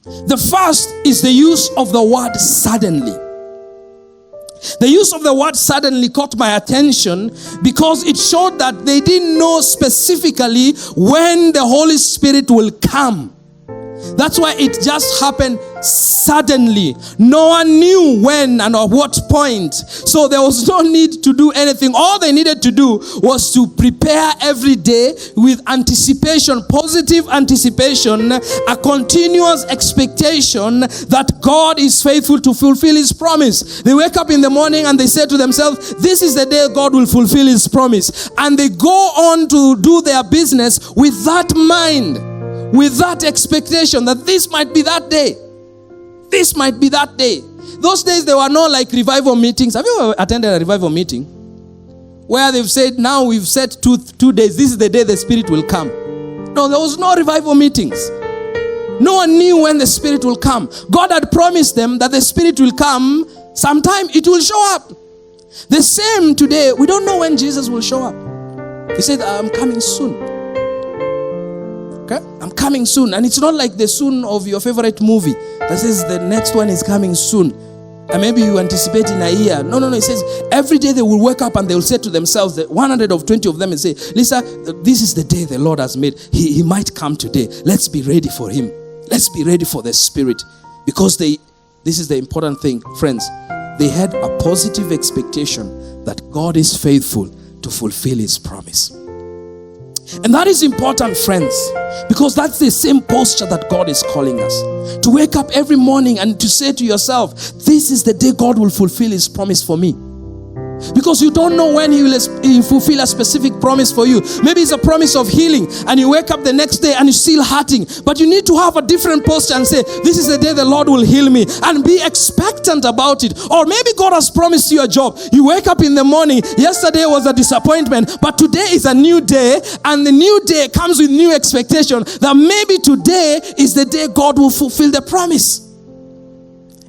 The first is the use of the word suddenly. The use of the word suddenly caught my attention because it showed that they didn't know specifically when the Holy Spirit will come. That's why it just happened suddenly. No one knew when and at what point. So there was no need to do anything. All they needed to do was to prepare every day with anticipation, positive anticipation, a continuous expectation that God is faithful to fulfill His promise. They wake up in the morning and they say to themselves, this is the day God will fulfill His promise. And they go on to do their business with that mind, with that expectation that this might be that day. This might be that day. Those days there were no like revival meetings. Have you ever attended a revival meeting where they've said, now we've set two days, this is the day the Spirit will come? No, there was no revival meetings. No one knew when the Spirit will come. God had promised them that the Spirit will come sometime, it will show up. The same today, we don't know when Jesus will show up. He said, I'm coming soon. Okay? I'm coming soon. And it's not like the soon of your favorite movie that says the next one is coming soon. And maybe you anticipate in a year. No. It says every day they will wake up and they will say to themselves, that 120 of them, and say, Lisa, this is the day the Lord has made. He might come today. Let's be ready for Him. Let's be ready for the Spirit. Because this is the important thing, friends. They had a positive expectation that God is faithful to fulfill His promise. And that is important, friends, because that's the same posture that God is calling us. To wake up every morning and to say to yourself, this is the day God will fulfill His promise for me. Because you don't know when He will fulfill a specific promise for you. Maybe it's a promise of healing and you wake up the next day and you're still hurting. But you need to have a different posture and say, this is the day the Lord will heal me, and be expectant about it. Or maybe God has promised you a job. You wake up in the morning, yesterday was a disappointment, but today is a new day, and the new day comes with new expectation that maybe today is the day God will fulfill the promise.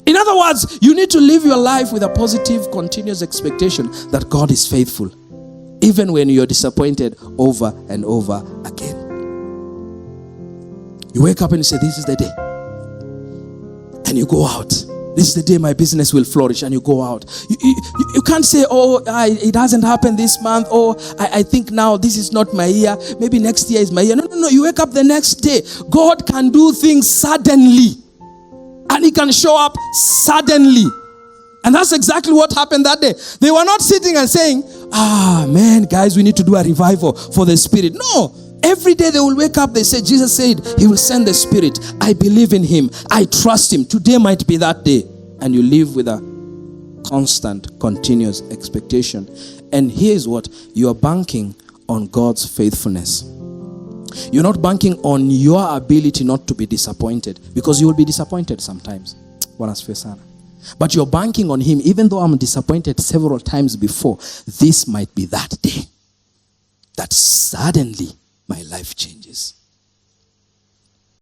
In other words, you need to live your life with a positive, continuous expectation that God is faithful, even when you're disappointed over and over again. You wake up and you say, this is the day. And you go out. This is the day my business will flourish, and you go out. You can't say, it hasn't happened this month. I think now this is not my year. Maybe next year is my year. No. You wake up the next day. God can do things suddenly. And He can show up suddenly. And that's exactly what happened that day. They were not sitting and saying, man, guys, we need to do a revival for the Spirit. No. Every day they will wake up, they say, Jesus said He will send the Spirit. I believe in Him. I trust Him. Today might be that day. And you live with a constant, continuous expectation. And here's what, you are banking on God's faithfulness. You're not banking on your ability not to be disappointed, because you will be disappointed sometimes. But you're banking on Him. Even though I'm disappointed several times before, this might be that day that suddenly my life changes.